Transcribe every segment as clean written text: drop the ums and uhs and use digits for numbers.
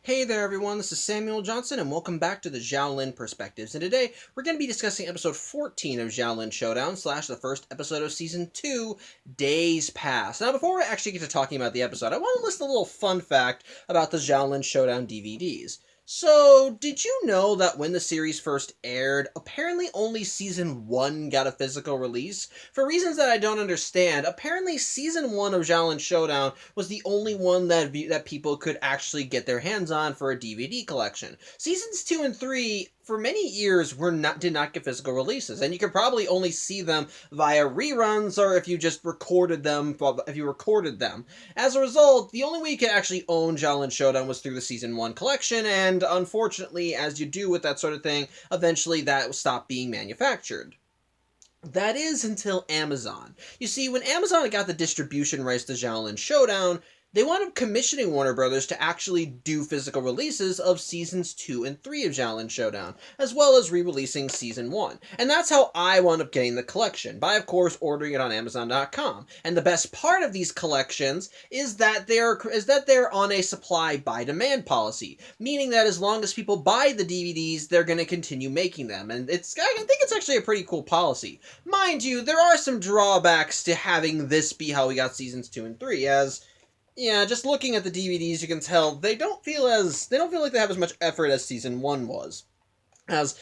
Hey there everyone, this is Samuel Johnson and welcome back to the Xiaolin Perspectives, and today we're going to be discussing episode 14 of Xiaolin Showdown / the first episode of season 2, Days Past. Now before we actually get to talking about the episode, I want to list a little fun fact about the Xiaolin Showdown DVDs. So, did you know that when the series first aired, apparently only season 1 got a physical release? For reasons that I don't understand, apparently season 1 of Xiaolin Showdown was the only one that people could actually get their hands on for a DVD collection. Seasons 2 and 3 for many years did not get physical releases, and you could probably only see them via reruns or if you just recorded them. As a result, the only way you could actually own Xiaolin Showdown was through the season 1 collection, and unfortunately, as you do with that sort of thing, eventually that stopped being manufactured. That is until Amazon. You see, when Amazon got the distribution rights to Xiaolin Showdown, they wound up commissioning Warner Brothers to actually do physical releases of seasons 2 and 3 of Xiaolin Showdown, as well as re-releasing season 1. And that's how I wound up getting the collection, by of course ordering it on Amazon.com. And the best part of these collections is that they're on a supply by demand policy, meaning that as long as people buy the DVDs, they're going to continue making them. And I think it's actually a pretty cool policy. Mind you, there are some drawbacks to having this be how we got seasons 2 and 3, as yeah, just looking at the DVDs, you can tell they don't feel like they have as much effort as season 1 was. As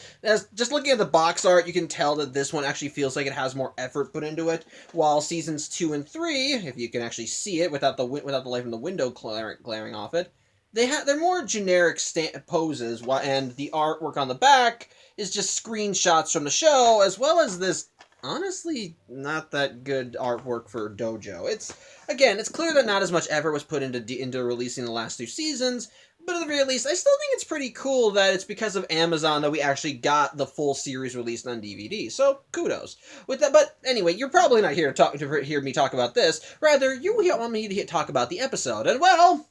just looking at the box art, you can tell that this one actually feels like it has more effort put into it, while seasons 2 and 3, if you can actually see it without the light from the window glaring off it, they're more generic poses, and the artwork on the back is just screenshots from the show, as well as this honestly not that good artwork for Dojo. It's clear that not as much effort was put into releasing the last 2 seasons, but at the very least, I still think it's pretty cool that it's because of Amazon that we actually got the full series released on DVD. So kudos with that. But anyway, you're probably not here to hear me talk about this. Rather, you want me to talk about the episode. And well,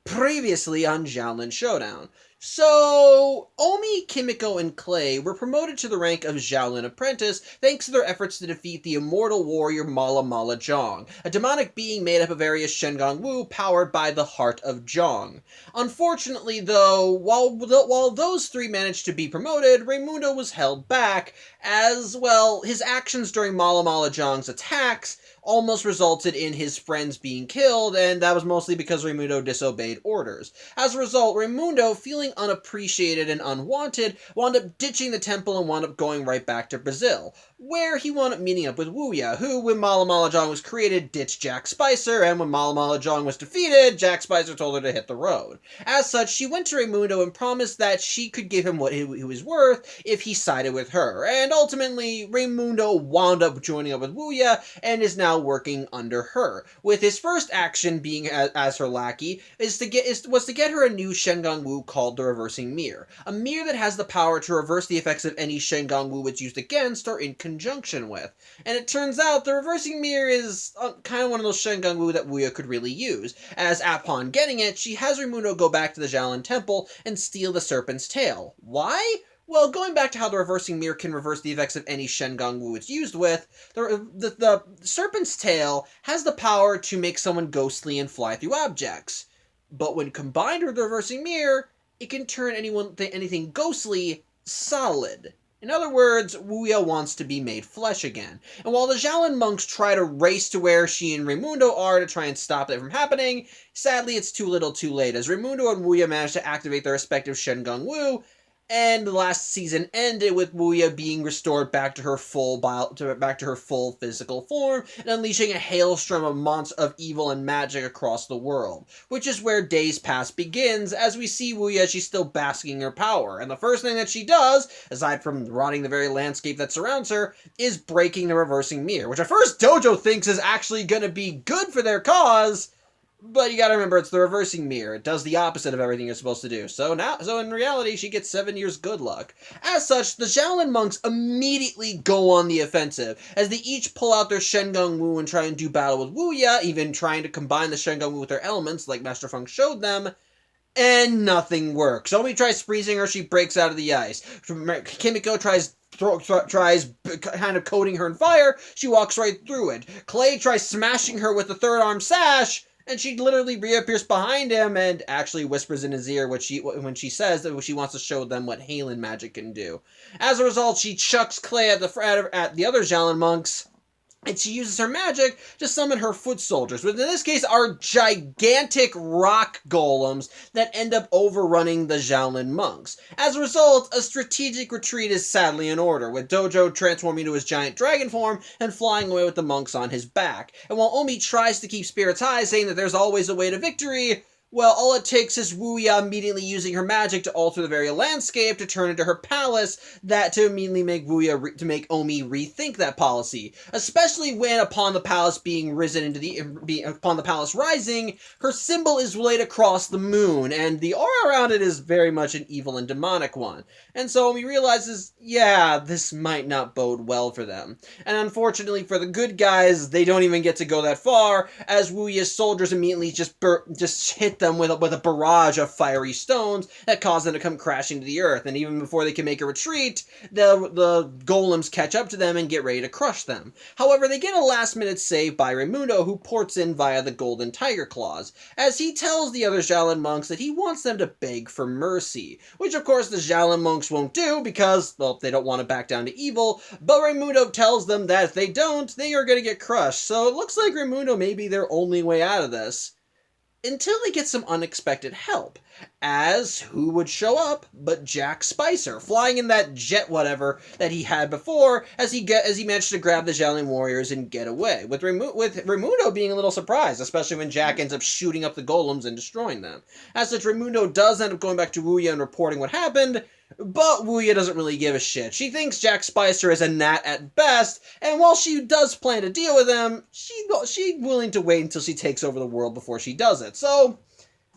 previously on Xiaolin Showdown. So, Omi, Kimiko, and Clay were promoted to the rank of Xiaolin Apprentice thanks to their efforts to defeat the immortal warrior Mala Mala Zhong, a demonic being made up of various Shengang Wu powered by the Heart of Zhong. Unfortunately, though, while those 3 managed to be promoted, Raimundo was held back, as, well, his actions during Mala Mala Zhong's attacks almost resulted in his friends being killed, and that was mostly because Raimundo disobeyed orders. As a result, Raimundo, feeling unappreciated and unwanted, wound up ditching the temple and wound up going right back to Brazil, where he wound up meeting up with Wuya, who, when Mala Mala Zhong was created, ditched Jack Spicer, and when Mala Mala Zhong was defeated, Jack Spicer told her to hit the road. As such, she went to Raimundo and promised that she could give him what he was worth if he sided with her, and ultimately, Raimundo wound up joining up with Wuya, and is now working under her, with his first action being as her lackey was to get her a new Shengang Wu called the Reversing Mirror, a mirror that has the power to reverse the effects of any Shengang Wu it's used against or in conjunction with. And it turns out the Reversing Mirror is kind of one of those Shengang Wu that Wuya could really use, as upon getting it, she has Raimundo go back to the Xiaolin Temple and steal the Serpent's Tail. Why? Well, going back to how the Reversing Mirror can reverse the effects of any Shengang Wu it's used with, the Serpent's Tail has the power to make someone ghostly and fly through objects. But when combined with the Reversing Mirror, it can turn anything ghostly solid. In other words, Wuya wants to be made flesh again. And while the Xiaolin monks try to race to where she and Raimundo are to try and stop it from happening, sadly it's too little too late, as Raimundo and Wuya manage to activate their respective Shengang Wu, and the last season ended with Wuya being restored back to her full physical form and unleashing a hailstorm of evil and magic across the world, which is where Days Past begins. As we see Wuya, she's still basking in her power, and the first thing that she does, aside from rotting the very landscape that surrounds her, is breaking the Reversing Mirror, which at first Dojo thinks is actually going to be good for their cause. But you gotta remember, it's the Reversing Mirror. It does the opposite of everything you're supposed to do. So in reality, she gets 7 years good luck. As such, the Xiaolin monks immediately go on the offensive, as they each pull out their Shengang Wu and try and do battle with Wuya, even trying to combine the Shengang Wu with their elements, like Master Feng showed them, and nothing works. Omi tries freezing her, she breaks out of the ice. Kimiko tries kind of coating her in fire, she walks right through it. Clay tries smashing her with the third arm sash, And she literally reappears behind him and actually whispers in his ear when she says that she wants to show them what Xiaolin magic can do. As a result, she chucks clay at the other Xiaolin monks, and she uses her magic to summon her foot soldiers, which in this case are gigantic rock golems that end up overrunning the Xiaolin monks. As a result, a strategic retreat is sadly in order, with Dojo transforming into his giant dragon form and flying away with the monks on his back. And while Omi tries to keep spirits high, saying that there's always a way to victory, well, all it takes is Wuya immediately using her magic to alter the very landscape to turn into her palace, that to immediately make to make Omi rethink that policy. Especially when, upon the palace upon the palace rising, her symbol is laid across the moon, and the aura around it is very much an evil and demonic one. And so Omi realizes, yeah, this might not bode well for them. And unfortunately for the good guys, they don't even get to go that far, as Wuya's soldiers immediately just hit them with a barrage of fiery stones that cause them to come crashing to the earth. And even before they can make a retreat, the golems catch up to them and get ready to crush them. However, they get a last-minute save by Raimundo, who ports in via the golden tiger claws, as he tells the other Xiaolin monks that he wants them to beg for mercy, which of course the Xiaolin monks won't do because, well, they don't want to back down to evil, but Raimundo tells them that if they don't, they are going to get crushed. So it looks like Raimundo may be their only way out of this, until they get some unexpected help, as who would show up but Jack Spicer, flying in that jet whatever that he had before, as he managed to grab the Xiaolin warriors and get away, with Raimundo being a little surprised, especially when Jack ends up shooting up the golems and destroying them. As such, Raimundo does end up going back to Wuya and reporting what happened, but Wuya doesn't really give a shit. She thinks Jack Spicer is a gnat at best, and while she does plan to deal with him, she's willing to wait until she takes over the world before she does it. So,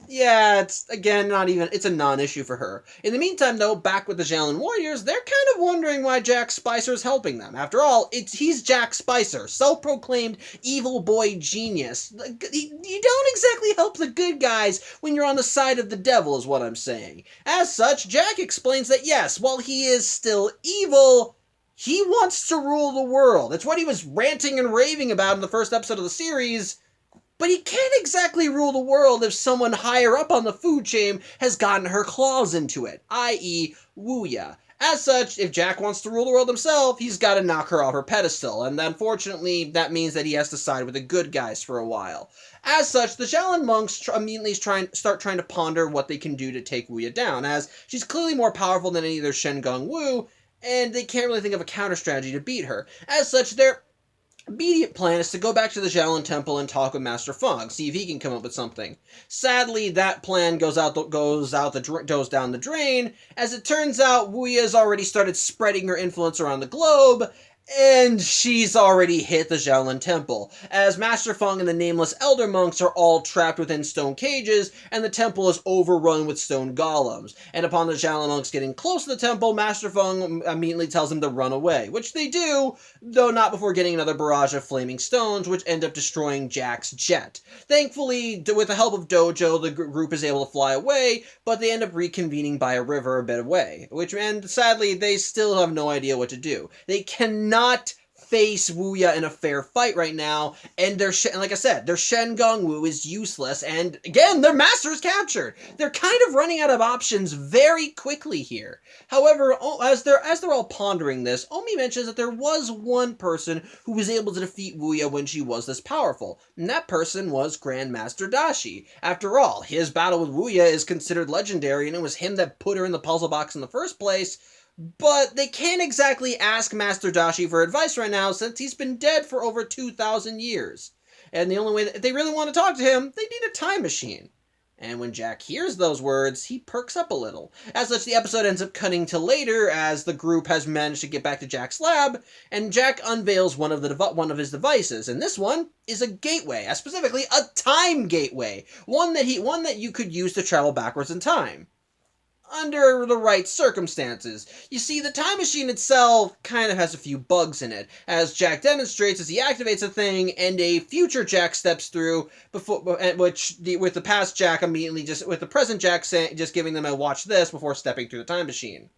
yeah, it's a non-issue for her. In the meantime, though, back with the Xiaolin warriors, they're kind of wondering why Jack Spicer is helping them. After all, he's Jack Spicer, self-proclaimed evil boy genius. You don't exactly help the good guys when you're on the side of the devil, is what I'm saying. As such, Jack explains that yes, while he is still evil, he wants to rule the world. It's what he was ranting and raving about in the first episode of the series. But he can't exactly rule the world if someone higher up on the food chain has gotten her claws into it, i.e. Wuya. As such, if Jack wants to rule the world himself, he's got to knock her off her pedestal, and unfortunately, that means that he has to side with the good guys for a while. As such, the Xiaolin monks immediately start trying to ponder what they can do to take Wuya down, as she's clearly more powerful than any of their Shen Gong Wu, and they can't really think of a counter strategy to beat her. As such, their immediate plan is to go back to the Xiaolin Temple and talk with Master Feng, see if he can come up with something. Sadly, that plan goes down the drain, as it turns out Wuya's already started spreading her influence around the globe, and she's already hit the Xiaolin Temple, as Master Feng and the nameless elder monks are all trapped within stone cages, and the temple is overrun with stone golems. And upon the Xiaolin monks getting close to the temple, Master Feng immediately tells them to run away, which they do, though not before getting another barrage of flaming stones, which end up destroying Jack's jet. Thankfully, with the help of Dojo, the group is able to fly away, but they end up reconvening by a river a bit away, and sadly, they still have no idea what to do. They cannot face Wuya in a fair fight right now, and like I said, their Shen Gong Wu is useless, and again, their master is captured. They're kind of running out of options very quickly here. However, as they're all pondering this, Omi mentions that there was one person who was able to defeat Wuya when she was this powerful, and that person was Grandmaster Dashi. After all, his battle with Wuya is considered legendary, and it was him that put her in the puzzle box in the first place. But they can't exactly ask Master Dashi for advice right now, since he's been dead for over 2,000 years. And the only way that if they really want to talk to him, they need a time machine. And when Jack hears those words, he perks up a little. As such, the episode ends up cutting to later, as the group has managed to get back to Jack's lab, and Jack unveils one of his devices, and this one is a gateway, specifically a time gateway, one that you could use to travel backwards in time, under the right circumstances. You see, the time machine itself kind of has a few bugs in it, as Jack demonstrates as he activates the thing, and a future Jack steps through, with the past Jack with the present Jack just giving them a watch this before stepping through the time machine.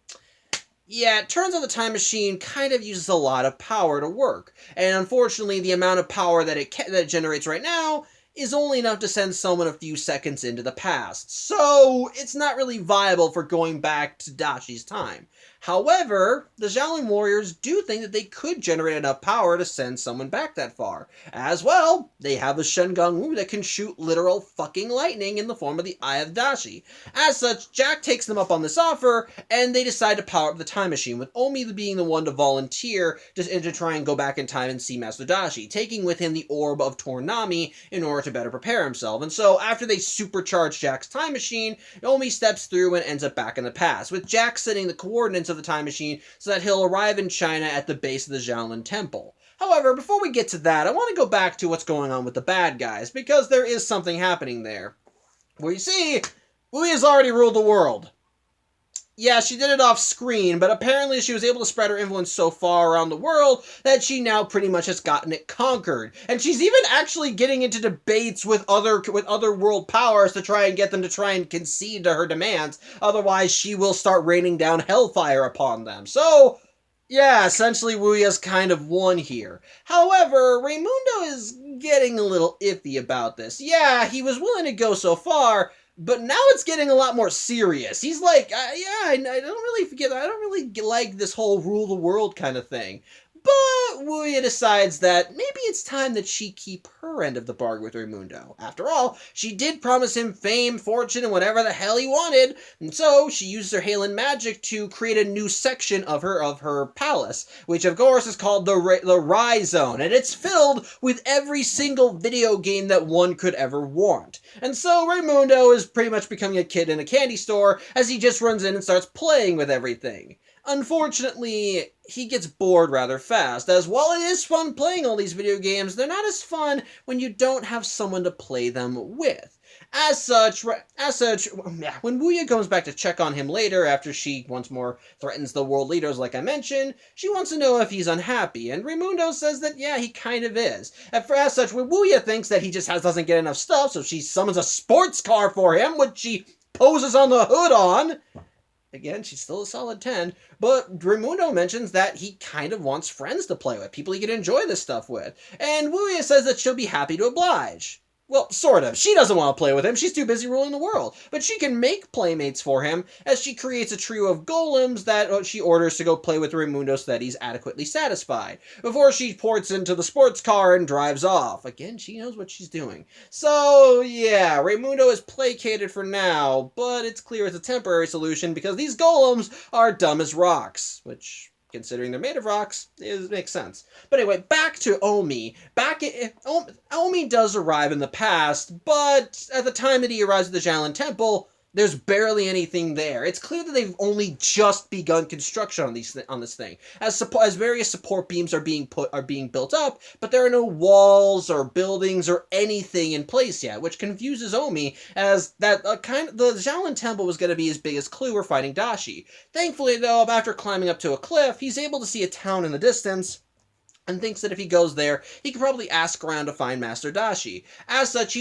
Yeah, it turns out the time machine kind of uses a lot of power to work, and unfortunately the amount of power that it generates right now is only enough to send someone a few seconds into the past, so it's not really viable for going back to Dashi's time. However, the Xiaolin warriors do think that they could generate enough power to send someone back that far. As well, they have a Shengang Wu that can shoot literal fucking lightning in the form of the Eye of Dashi. As such, Jack takes them up on this offer, and they decide to power up the time machine, with Omi being the one to volunteer to try and go back in time and see Master Dashi, taking with him the Orb of Tornami in order to better prepare himself. And so, after they supercharge Jack's time machine, Omi steps through and ends up back in the past, with Jack setting the coordinates of the time machine so that he'll arrive in China at the base of the Xiaolin Temple. However, before we get to that, I want to go back to what's going on with the bad guys, because there is something happening there. Where you see, Wu has already ruled the world. Yeah, she did it off screen, but apparently she was able to spread her influence so far around the world that she now pretty much has gotten it conquered. And she's even actually getting into debates with other world powers to try and get them to try and concede to her demands. Otherwise, she will start raining down hellfire upon them. So, yeah, essentially Wuya's kind of won here. However, Raimundo is getting a little iffy about this. Yeah, he was willing to go so far, but now it's getting a lot more serious. He's like, I don't really like this whole rule the world kind of thing. But Wuya decides that maybe it's time that she keep her end of the bargain with Raimundo. After all, she did promise him fame, fortune, and whatever the hell he wanted, and so she used her Xiaolin magic to create a new section of her palace, which of course is called the Rai Zone, and it's filled with every single video game that one could ever want. And so Raimundo is pretty much becoming a kid in a candy store as he just runs in and starts playing with everything. Unfortunately, he gets bored rather fast, as while it is fun playing all these video games, they're not as fun when you don't have someone to play them with. As such, when Wuya comes back to check on him later after she once more threatens the world leaders like I mentioned, she wants to know if he's unhappy, and Raimundo says that yeah, he kind of is. As such, when Wuya thinks that he just doesn't get enough stuff, so she summons a sports car for him, which she poses on the hood on. Again, she's still a solid 10, but Raimundo mentions that he kind of wants friends to play with, people he can enjoy this stuff with, and Wuya says that she'll be happy to oblige. Well, sort of. She doesn't want to play with him, she's too busy ruling the world, but she can make playmates for him as she creates a trio of golems that she orders to go play with Raimundo so that he's adequately satisfied, before she ports into the sports car and drives off. Again, she knows what she's doing. So, yeah, Raimundo is placated for now, but it's clear it's a temporary solution because these golems are dumb as rocks, which, considering they're made of rocks, makes sense. But anyway, back to Omi. Omi does arrive in the past, but at the time that he arrives at the Xiaolin Temple, there's barely anything there. It's clear that they've only just begun construction on this thing, as various support beams are being built up, but there are no walls or buildings or anything in place yet, which confuses Omi, as the Xiaolin Temple was going to be his biggest clue for fighting Dashi. Thankfully, though, after climbing up to a cliff, he's able to see a town in the distance, and thinks that if he goes there, he could probably ask around to find Master Dashi. As such,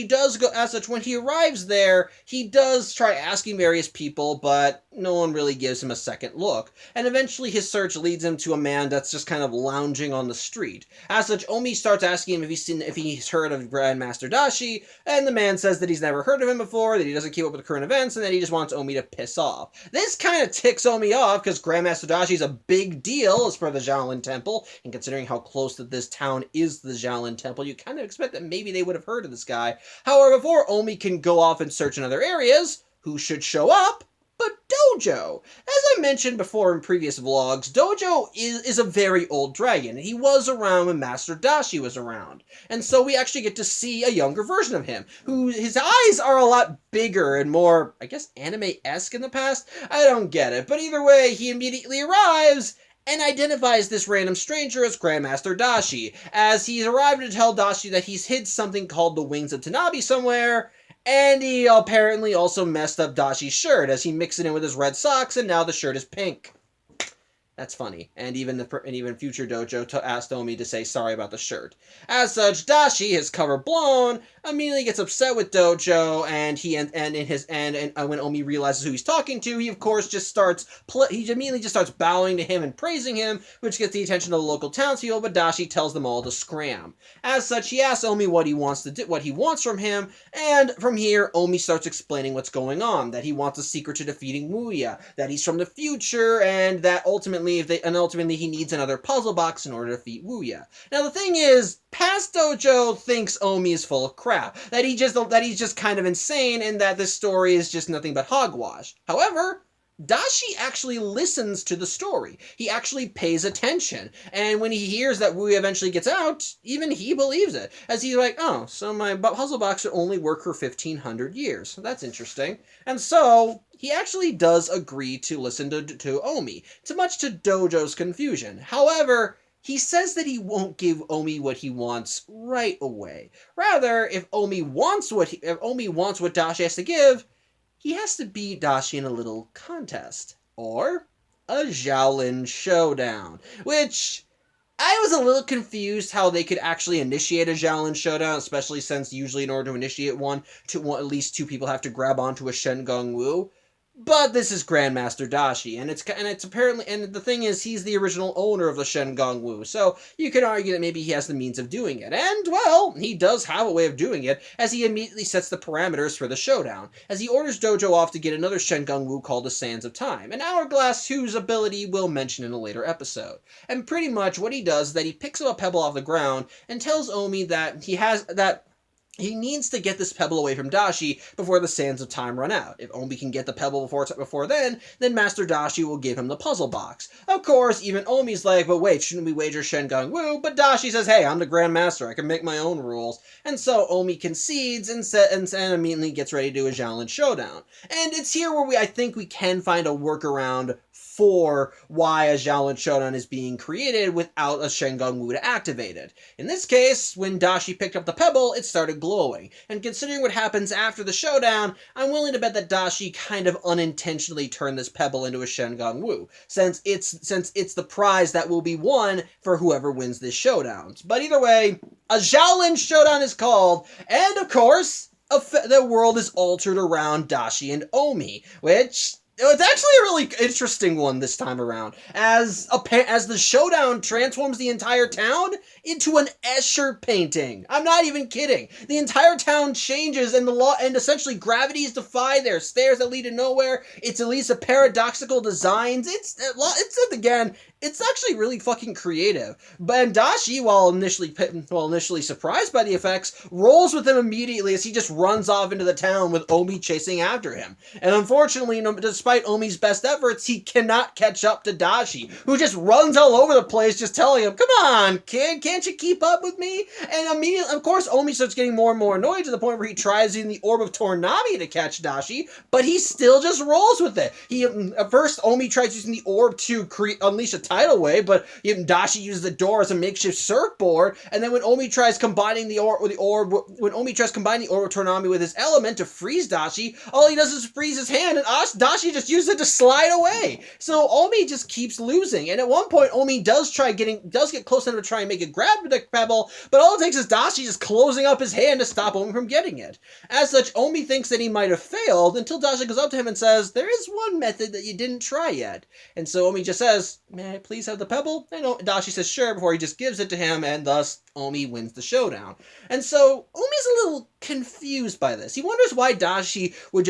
when he arrives there, he does try asking various people, but no one really gives him a second look. And eventually his search leads him to a man that's just kind of lounging on the street. As such, Omi starts asking him if he's heard of Grandmaster Dashi, and the man says that he's never heard of him before, that he doesn't keep up with the current events, and that he just wants Omi to piss off. This kind of ticks Omi off, because Grandmaster Dashi is a big deal as per the Xiaolin Temple, and considering how close that this town is the Xiaolin Temple, you kind of expect that maybe they would have heard of this guy. However, before Omi can go off and search in other areas, who should show up but Dojo? As I mentioned before in previous vlogs, Dojo is a very old dragon. He was around when Master Dashi was around. And so we actually get to see a younger version of him, his eyes are a lot bigger and more, I guess, anime-esque in the past? I don't get it. But either way, he immediately arrives and identifies this random stranger as Grandmaster Dashi, as he's arrived to tell Dashi that he's hid something called the Wings of Tanabe somewhere, and he apparently also messed up Dashi's shirt, as he mixed it in with his red socks, and now the shirt is pink. That's funny. And even future Dojo asked Omi to say sorry about the shirt. As such, Dashi, his cover blown, immediately gets upset with Dojo, and when Omi realizes who he's talking to, he of course just he immediately just starts bowing to him and praising him, which gets the attention of the local townspeople. But Dashi tells them all to scram. As such, he asks Omi what he wants from him, and from here, Omi starts explaining what's going on. That he wants a secret to defeating Wuya, that he's from the future, and that ultimately he needs another puzzle box in order to defeat Wuya. Now the thing is, past Dojo thinks Omi is full of crap, that he's just kind of insane, and that this story is just nothing but hogwash. However, Dashi actually listens to the story. He actually pays attention. And when he hears that Wuya eventually gets out, even he believes it. As he's like, oh, so my puzzle box would only work for 1,500 years. That's interesting. And so he actually does agree to listen to Omi, much to Dojo's confusion. However, he says that he won't give Omi what he wants right away. Rather, if Omi wants what Dashi has to give, he has to beat Dashi in a little contest, or a Xiaolin showdown, which I was a little confused how they could actually initiate a Xiaolin showdown, especially since usually in order to initiate one, at least two people have to grab onto a Shen Gong Wu. But this is Grandmaster Dashi, and it's apparently, and the thing is, he's the original owner of the Shen Gong Wu, so you could argue that maybe he has the means of doing it. And, well, he does have a way of doing it, as he immediately sets the parameters for the showdown, as he orders Dojo off to get another Shen Gong Wu called the Sands of Time, an hourglass whose ability we'll mention in a later episode. And pretty much what he does is that he picks up a pebble off the ground and tells Omi that he needs to get this pebble away from Dashi before the Sands of Time run out. If Omi can get the pebble before then Master Dashi will give him the puzzle box. Of course, even Omi's like, but wait, shouldn't we wager Shen Gong Wu? But Dashi says, hey, I'm the Grand Master, I can make my own rules. And so Omi concedes and immediately gets ready to do a Xiaolin showdown. And it's here where I think we can find a workaround for why a Xiaolin showdown is being created without a Shen Gong Wu to activate it. In this case, when Dashi picked up the pebble, it started glowing. And considering what happens after the showdown, I'm willing to bet that Dashi kind of unintentionally turned this pebble into a Shen Gong Wu, since it's the prize that will be won for whoever wins this showdown. But either way, a Xiaolin showdown is called, and of course, the world is altered around Dashi and Omi, which it's actually a really interesting one this time around, as the showdown transforms the entire town into an Escher painting. I'm not even kidding. The entire town changes, and essentially gravities defy. There are stairs that lead to nowhere. It's at least a paradoxical designs. It's actually really fucking creative. But Dashi, while initially surprised by the effects, rolls with them immediately as he just runs off into the town with Omi chasing after him. And unfortunately, despite Omi's best efforts, he cannot catch up to Dashi, who just runs all over the place, just telling him, come on, kid, can't you keep up with me? And immediately, of course, Omi starts getting more and more annoyed to the point where he tries using the Orb of Tornami to catch Dashi, but he still just rolls with it. At first, Omi tries using the orb to unleash a tidal wave, but Dashi uses the door as a makeshift surfboard, and then when Omi tries combining the orb of Tornami with his element to freeze Dashi, all he does is freeze his hand, and Dashi just uses it to slide away. So Omi just keeps losing, and at one point Omi does get close enough to try and make a grab at the pebble, but all it takes is Dashi just closing up his hand to stop Omi from getting it. As such, Omi thinks that he might have failed until Dashi goes up to him and says, there is one method that you didn't try yet. And so Omi just says, may I please have the pebble? And Dashi says sure before he just gives it to him, and thus Omi wins the showdown. And so Omi's a little confused by this. He wonders why Dashi would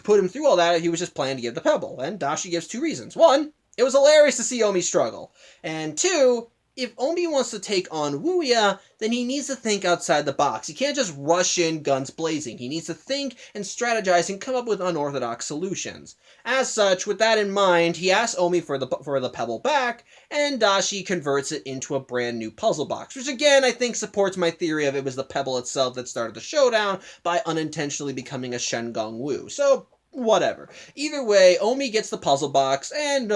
put him through all that if he was just planning to give the pebble. And Dashi gives two reasons. One, it was hilarious to see Omi struggle. And two, if Omi wants to take on Wuya, then he needs to think outside the box. He can't just rush in guns blazing. He needs to think and strategize and come up with unorthodox solutions. As such, with that in mind, he asks Omi for the pebble back, and Dashi converts it into a brand new puzzle box, which again I think supports my theory of it was the pebble itself that started the showdown by unintentionally becoming a Shen Gong Wu. So, whatever. Either way, Omi gets the puzzle box, and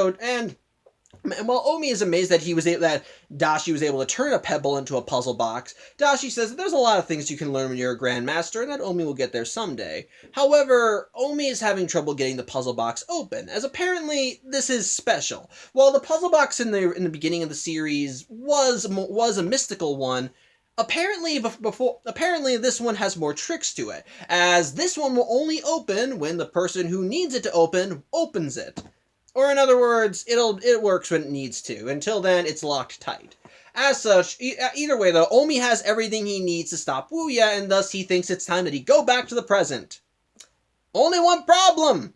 And while Omi is amazed that that Dashi was able to turn a pebble into a puzzle box, Dashi says that there's a lot of things you can learn when you're a grandmaster, and that Omi will get there someday. However, Omi is having trouble getting the puzzle box open, as apparently this is special. While the puzzle box in the beginning of the series was a mystical one, apparently this one has more tricks to it, as this one will only open when the person who needs it to open opens it. Or in other words, it works when it needs to. Until then, it's locked tight. As such, either way though, Omi has everything he needs to stop Wuya, and thus he thinks it's time that he go back to the present. Only one problem!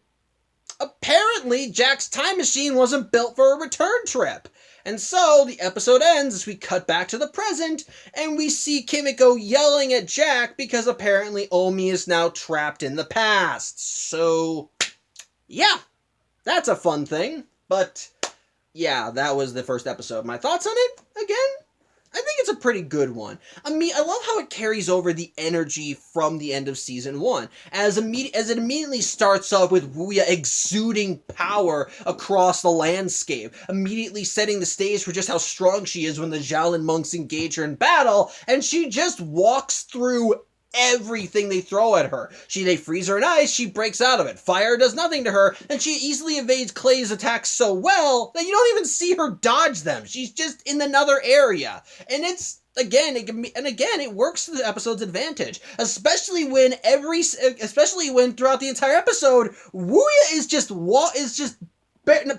Apparently, Jack's time machine wasn't built for a return trip. And so, the episode ends as we cut back to the present, and we see Kimiko yelling at Jack because apparently Omi is now trapped in the past. So, yeah. That's a fun thing, but yeah, that was the first episode. My thoughts on it, again, I think it's a pretty good one. I love how it carries over the energy from the end of Season 1, as it immediately starts off with Wuya exuding power across the landscape, immediately setting the stage for just how strong she is when the Xiaolin monks engage her in battle, and she just walks through everything they throw at her. They freeze her in ice, she breaks out of it. Fire does nothing to her, and she easily evades Clay's attacks so well that you don't even see her dodge them. She's just in another area. And it works to the episode's advantage, especially when throughout the entire episode, Wuya is just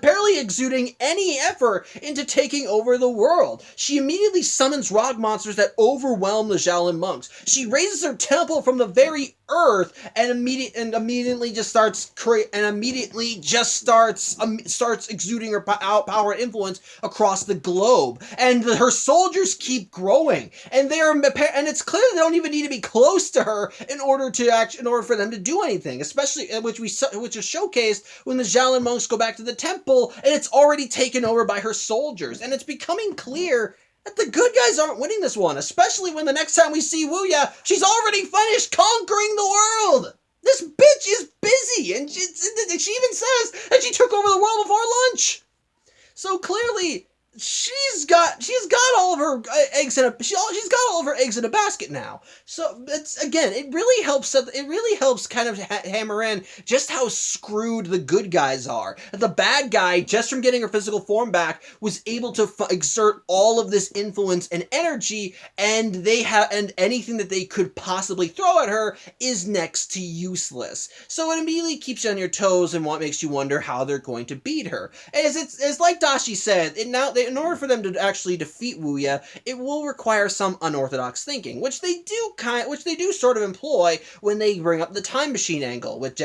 barely exuding any effort into taking over the world. She immediately summons rock monsters that overwhelm the Xiaolin monks. She raises her temple from the very earth and immediately just starts exuding her power and influence across the globe. And her soldiers keep growing, and it's clear they don't even need to be close to her in order for them to do anything. Especially which is showcased when the Xiaolin monks go back to the temple, and it's already taken over by her soldiers. And it's becoming clear that the good guys aren't winning this one, especially when the next time we see Wuya, she's already finished conquering the world! This bitch is busy, and she even says that she took over the world before lunch! So clearly, she's got all of her eggs in a basket now. So it really helps kind of hammer in just how screwed the good guys are. The bad guy, just from getting her physical form back, was able to exert all of this influence and energy, and anything that they could possibly throw at her is next to useless. So it immediately keeps you on your toes and makes you wonder how they're going to beat her. As like Dashi said, in order for them to actually defeat Wuya, it will require some unorthodox thinking, which they do sort of employ when they bring up the time machine angle, with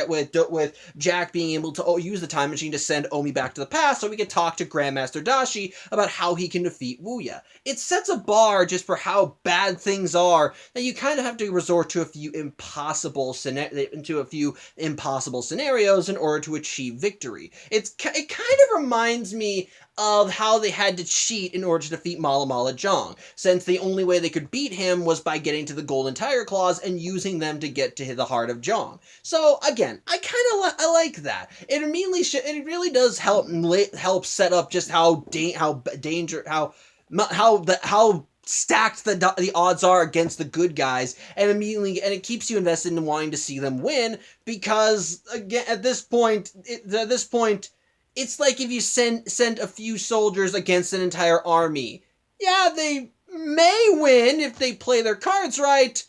Jack being able to use the time machine to send Omi back to the past so we can talk to Grandmaster Dashi about how he can defeat Wuya. It sets a bar just for how bad things are that you kind of have to resort to a few impossible scenarios in order to achieve victory. It kind of reminds me of how they had to cheat in order to defeat Mala Mala Zhang, since the only way they could beat him was by getting to the Golden Tiger Claws and using them to get to the heart of Zhang. So again, I like that. It really does help set up just how stacked the odds are against the good guys, and it keeps you invested in wanting to see them win, because again at this point it's like if you send a few soldiers against an entire army. Yeah, they may win if they play their cards right,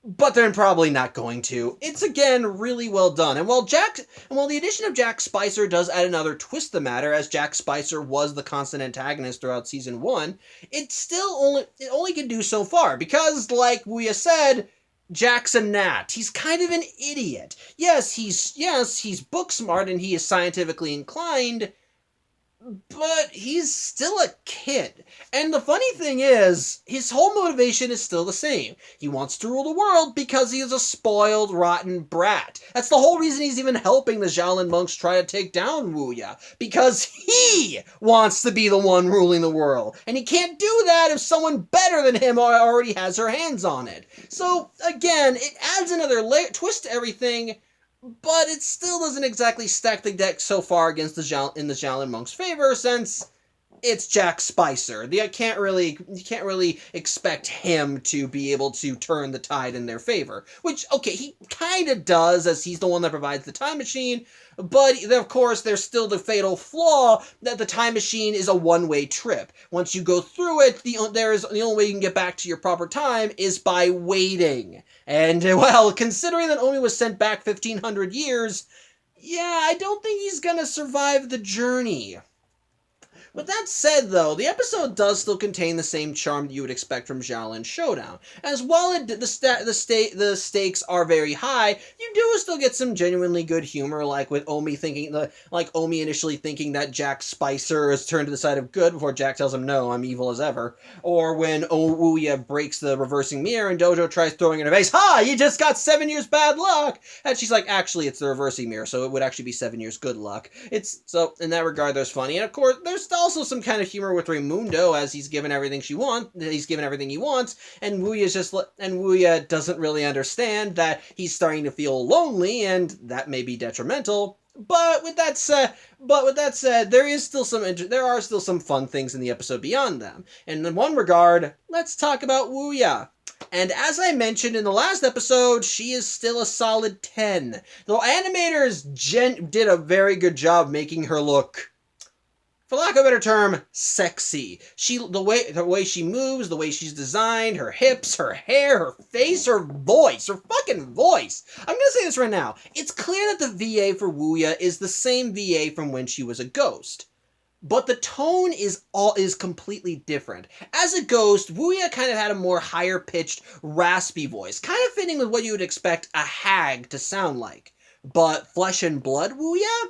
but they're probably not going to. It's, again, really well done. And while the addition of Jack Spicer does add another twist to the matter, as Jack Spicer was the constant antagonist throughout Season 1, it only can do so far, because, like we said, Jack's a gnat. He's kind of an idiot. Yes, he's book smart and he is scientifically inclined, but he's still a kid. And the funny thing is, his whole motivation is still the same. He wants to rule the world because he is a spoiled, rotten brat. That's the whole reason he's even helping the Xiaolin monks try to take down Wuya, because he wants to be the one ruling the world. And he can't do that if someone better than him already has her hands on it. So, again, it adds another twist to everything, but it still doesn't exactly stack the deck so far against in the Xiaolin monks' favor, since it's Jack Spicer. You can't really expect him to be able to turn the tide in their favor. Which, okay, he kind of does, as he's the one that provides the time machine. But, of course, there's still the fatal flaw that the time machine is a one-way trip. Once you go through it, the only way you can get back to your proper time is by waiting. And, well, considering that Omi was sent back 1,500 years, yeah, I don't think he's gonna survive the journey. With that said, though, the episode does still contain the same charm that you would expect from Xiaolin Showdown. As while the stakes are very high, you do still get some genuinely good humor, like with Omi initially thinking that Jack Spicer has turned to the side of good before Jack tells him, "No, I'm evil as ever." Or when Ouya breaks the reversing mirror and Dojo tries throwing in her face, "Ha! You just got 7 years bad luck!" And she's like, "Actually, it's the reversing mirror, so it would actually be 7 years good luck." So in that regard, there's funny, and of course, there's also some kind of humor with Raimundo, as he's given everything he wants, and Wuya doesn't really understand that he's starting to feel lonely, and that may be detrimental. But with that said, there are still some fun things in the episode beyond them. And in one regard, let's talk about Wuya. And as I mentioned in the last episode, she is still a solid 10. Though animators did a very good job making her look, for lack of a better term, sexy. The way she moves, the way she's designed, her hips, her hair, her face, her voice, her fucking voice. I'm gonna say this right now. It's clear that the VA for Wuya is the same VA from when she was a ghost. But the tone is completely different. As a ghost, Wuya kind of had a more higher-pitched, raspy voice, kind of fitting with what you would expect a hag to sound like. But Flesh and Blood Wuya?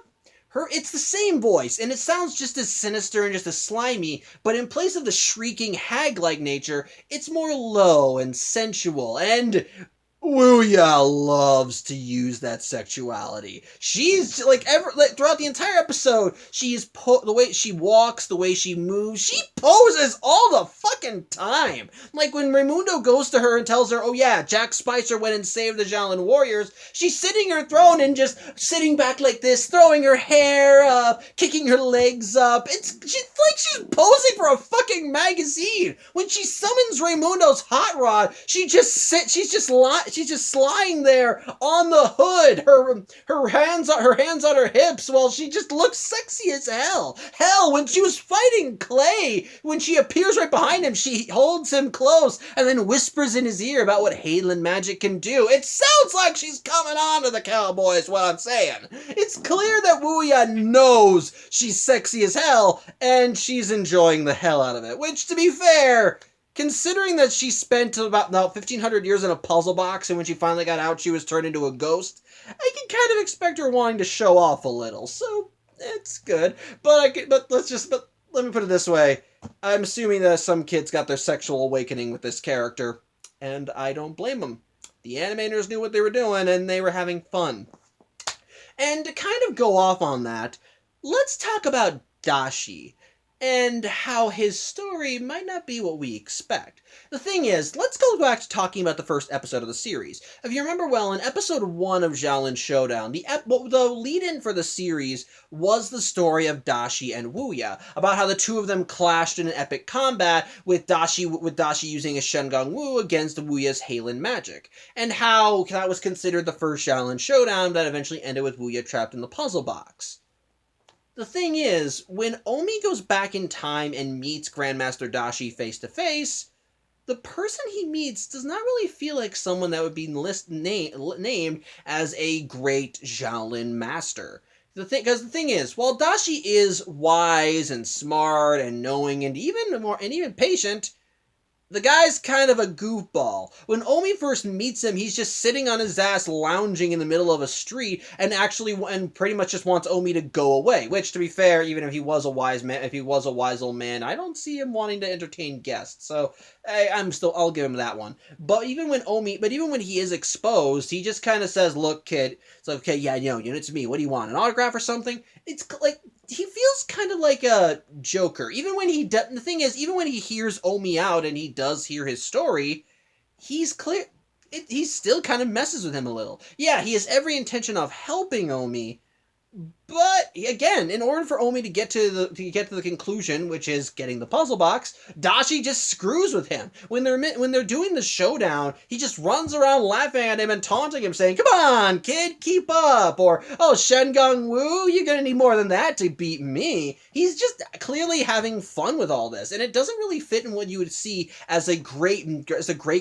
It's the same voice, and it sounds just as sinister and just as slimy, but in place of the shrieking hag-like nature, it's more low and sensual, and Wuya loves to use that sexuality. She's throughout the entire episode, the way she walks, the way she moves, she poses all the fucking time. Like when Raimundo goes to her and tells her, "Oh yeah, Jack Spicer went and saved the Xiaolin warriors," she's sitting in her throne and just sitting back like this, throwing her hair up, kicking her legs up. She's like she's posing for a fucking magazine. When she summons Raimundo's hot rod, she's just lying there on the hood, her hands on her hips, while she just looks sexy as hell. Hell, when she was fighting Clay, when she appears right behind him, she holds him close and then whispers in his ear about what Xiaolin magic can do. It sounds like she's coming on to the cowboy, is what I'm saying. It's clear that Wuya knows she's sexy as hell, and she's enjoying the hell out of it. Which, to be fair, considering that she spent about 1,500 years in a puzzle box, and when she finally got out, she was turned into a ghost, I can kind of expect her wanting to show off a little. So it's good. But let me put it this way: I'm assuming that some kids got their sexual awakening with this character, and I don't blame them. The animators knew what they were doing, and they were having fun. And to kind of go off on that, let's talk about Dashi, and how his story might not be what we expect. The thing is, let's go back to talking about the first episode of the series. If you remember well, in episode 1 of Xiaolin Showdown, the lead-in for the series was the story of Dashi and Wuya, about how the two of them clashed in an epic combat with Dashi using his Shengang Wu against Wuya's Xiaolin magic, and how that was considered the first Xiaolin Showdown that eventually ended with Wuya trapped in the puzzle box. The thing is, when Omi goes back in time and meets Grandmaster Dashi face to face, the person he meets does not really feel like someone that would be named as a great Xiaolin master. Because the thing is, while Dashi is wise and smart and knowing and even patient, the guy's kind of a goofball. When Omi first meets him, he's just sitting on his ass lounging in the middle of a street and pretty much just wants Omi to go away. Which, to be fair, even if he was a wise old man, I don't see him wanting to entertain guests. So I'll give him that one. But even when he is exposed, he just kind of says, "Look, kid, it's like, okay, yeah, it's me. What do you want? An autograph or something?" It's like, he feels kind of like a Joker. The thing is, even when he hears Omi out and he does hear his story, he still kind of messes with him a little. Yeah, he has every intention of helping Omi, But again, in order for Omi to get to the conclusion, which is getting the puzzle box, Dashi just screws with him. When they're doing the showdown, he just runs around laughing at him and taunting him, saying, "Come on, kid, keep up!" Or, "Oh, Shengang Wu, you're gonna need more than that to beat me." He's just clearly having fun with all this, and it doesn't really fit in what you would see as a great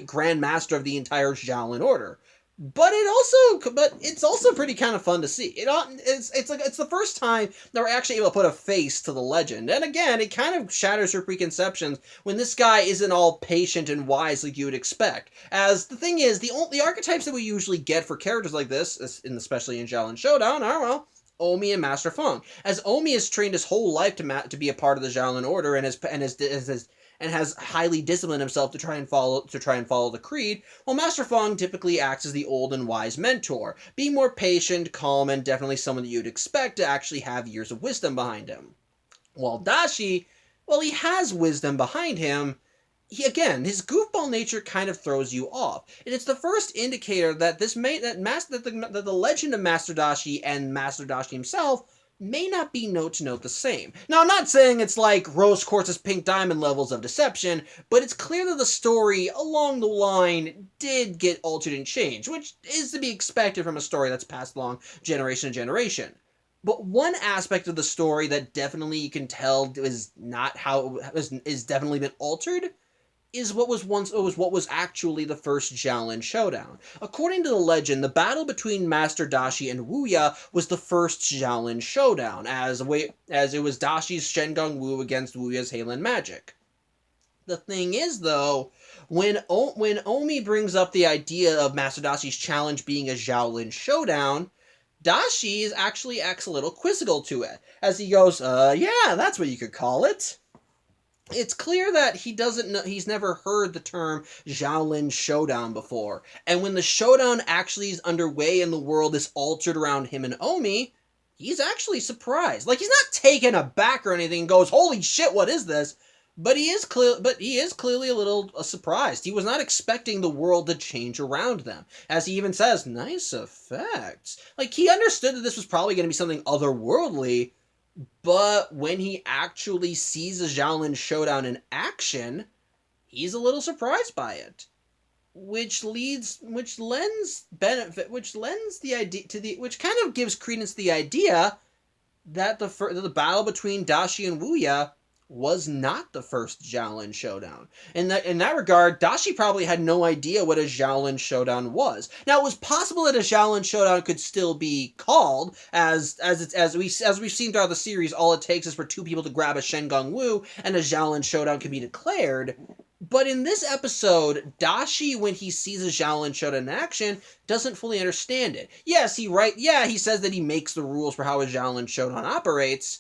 Grand Master of the entire Xiaolin Order. But it's also pretty kind of fun to see. It's the first time that we're actually able to put a face to the legend. And again, it kind of shatters your preconceptions when this guy isn't all patient and wise like you would expect. As the thing is, the archetypes that we usually get for characters like this, especially in Xiaolin Showdown, are, well, Omi and Master Feng. As Omi has trained his whole life to be a part of the Xiaolin Order and has highly disciplined himself to try and follow the creed, while Master Feng typically acts as the old and wise mentor, being more patient, calm, and definitely someone that you'd expect to actually have years of wisdom behind him. While Dashi, well, he has wisdom behind him. His goofball nature kind of throws you off, and it's the first indicator that the legend of Master Dashi and Master Dashi himself may not be note to note the same. Now, I'm not saying it's like rose quartz's pink diamond levels of deception, but it's clear that the story along the line did get altered and changed, which is to be expected from a story that's passed along generation to generation. But one aspect of the story that definitely you can tell is not how is definitely been altered is what was actually the first Xiaolin Showdown. According to the legend, the battle between Master Dashi and Wuya was the first Xiaolin Showdown, as it was Dashi's Shengang Wu against Wuya's Heilin magic. The thing is, though, when Omi brings up the idea of Master Dashi's challenge being a Xiaolin Showdown, Dashi actually acts a little quizzical to it, as he goes, yeah, that's what you could call it." It's clear that he's never heard the term Xiaolin Showdown before, and when the showdown actually is underway and the world is altered around him and Omi, he's actually surprised. Like, he's not taken aback or anything and goes, "Holy shit, what is this?" But he is clearly a little surprised. He was not expecting the world to change around them. As he even says, "Nice effects." Like, he understood that this was probably going to be something otherworldly, but when he actually sees a Xiaolin Showdown in action, he's a little surprised by it, which kind of gives credence to the idea that the battle between Dashi and Wuya was not the first Xiaolin Showdown. In that regard, Dashi probably had no idea what a Xiaolin Showdown was. Now, it was possible that a Xiaolin Showdown could still be called, as we've seen throughout the series, all it takes is for two people to grab a Shengang Wu, and a Xiaolin Showdown can be declared. But in this episode, Dashi, when he sees a Xiaolin Showdown in action, doesn't fully understand it. He says that he makes the rules for how a Xiaolin Showdown operates,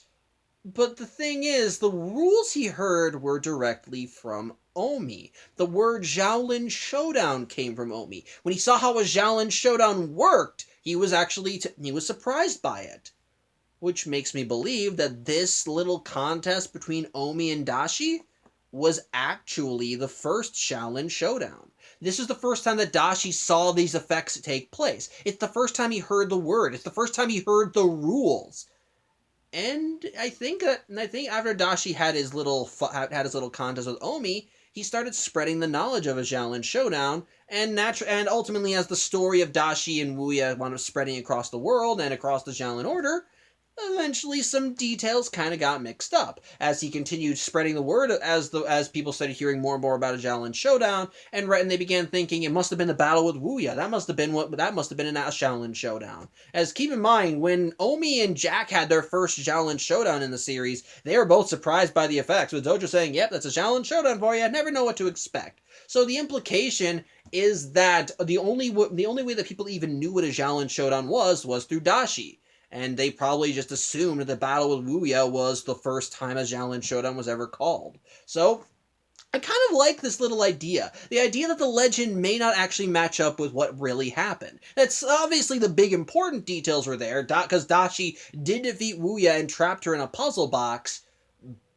but the thing is, the rules he heard were directly from Omi. The word Xiaolin Showdown came from Omi. When he saw how a Xiaolin Showdown worked, he was surprised by it. Which makes me believe that this little contest between Omi and Dashi was actually the first Xiaolin Showdown. This is the first time that Dashi saw these effects take place. It's the first time he heard the word. It's the first time he heard the rules. And I think after Dashi had his little contest with Omi, he started spreading the knowledge of a Xiaolin Showdown, and ultimately, as the story of Dashi and Wuya wound up spreading across the world and across the Xiaolin Order, eventually some details kind of got mixed up as he continued spreading the word, as people started hearing more and more about a Xiaolin Showdown, and they began thinking it must have been the battle with Wuya. That must have been a Xiaolin Showdown. As keep in mind, when Omi and Jack had their first Xiaolin Showdown in the series, they were both surprised by the effects, with Dojo saying, "Yep, that's a Xiaolin Showdown for you. I never know what to expect." So the implication is that the only way that people even knew what a Xiaolin Showdown was through Dashi. And they probably just assumed that the battle with Wuya was the first time a Xiaolin Showdown was ever called. So, I kind of like this little idea. The idea that the legend may not actually match up with what really happened. That's obviously the big important details were there, because Dashi did defeat Wuya and trapped her in a puzzle box,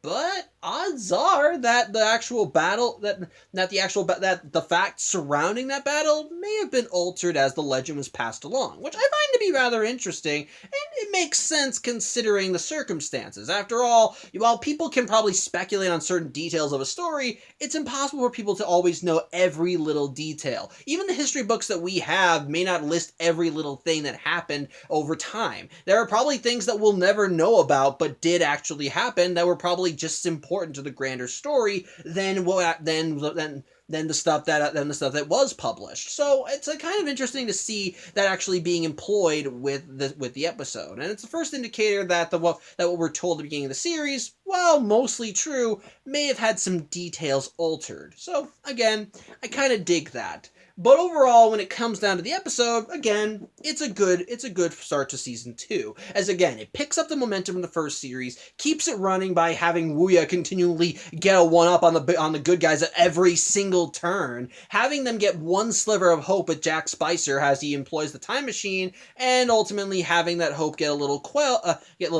but odds are that the actual battle that the facts surrounding that battle may have been altered as the legend was passed along, which I find to be rather interesting, and it makes sense considering the circumstances. After all, while people can probably speculate on certain details of a story, it's impossible for people to always know every little detail. Even the history books that we have may not list every little thing that happened over time. There are probably things that we'll never know about but did actually happen that were probably just as important to the grander story than the stuff that was published. So it's kind of interesting to see that actually being employed with the episode, and it's the first indicator that what we're told at the beginning of the series, while mostly true, may have had some details altered. So again, I kind of dig that. But overall, when it comes down to the episode, again, it's a good start to season 2. As again, it picks up the momentum from the first series, keeps it running by having Wuya continually get a one-up on the good guys at every single turn, having them get one sliver of hope with Jack Spicer as he employs the time machine, and ultimately having that hope get a little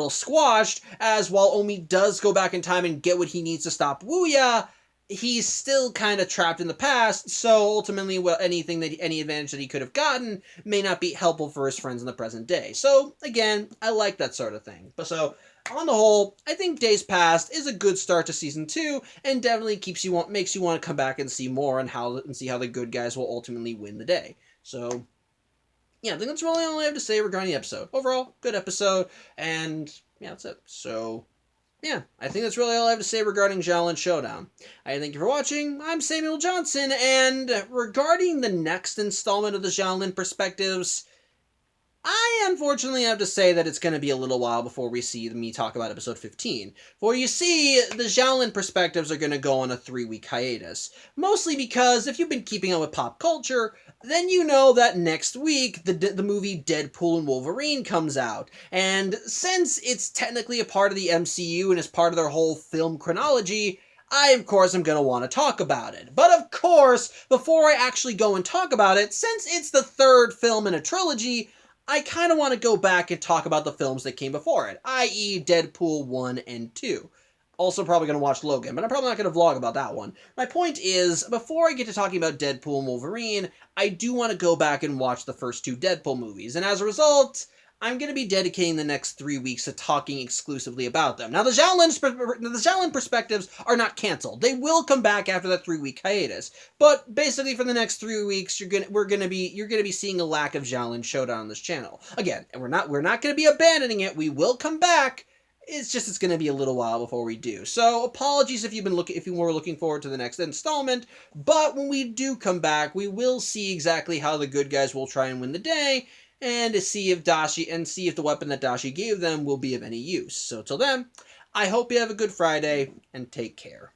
squashed, as while Omi does go back in time and get what he needs to stop Wuya, he's still kind of trapped in the past, so ultimately, any advantage that he could have gotten may not be helpful for his friends in the present day. So, again, I like that sort of thing. But so, on the whole, I think Days Past is a good start to season 2, and definitely makes you want to come back and see more and see how the good guys will ultimately win the day. So, yeah, I think that's really all I have to say regarding the episode. Overall, good episode, and yeah, that's it. So, yeah, I think that's really all I have to say regarding Xiaolin Showdown. I thank you for watching. I'm Samuel Johnson, and regarding the next installment of the Xiaolin Perspectives, I unfortunately have to say that it's going to be a little while before we see me talk about episode 15. For you see, the Xiaolin Perspectives are going to go on a 3-week hiatus. Mostly because, if you've been keeping up with pop culture, then you know that next week, the movie Deadpool and Wolverine comes out. And since it's technically a part of the MCU and is part of their whole film chronology, I, of course, am going to want to talk about it. But, of course, before I actually go and talk about it, since it's the third film in a trilogy, I kind of want to go back and talk about the films that came before it, i.e. Deadpool 1 and 2. Also probably going to watch Logan, but I'm probably not going to vlog about that one. My point is, before I get to talking about Deadpool and Wolverine, I do want to go back and watch the first 2 Deadpool movies, and as a result, I'm going to be dedicating the next 3 weeks to talking exclusively about them. Now, the Xiaolin Perspectives are not canceled. They will come back after that 3-week hiatus. But basically, for the next 3 weeks, you're going to be seeing a lack of Xiaolin Showdown on this channel. Again, and we're not going to be abandoning it. We will come back. It's going to be a little while before we do. So apologies if you were looking forward to the next installment. But when we do come back, we will see exactly how the good guys will try and win the day, and to see if the weapon that Dashi gave them will be of any use. So till then, I hope you have a good Friday, and take care.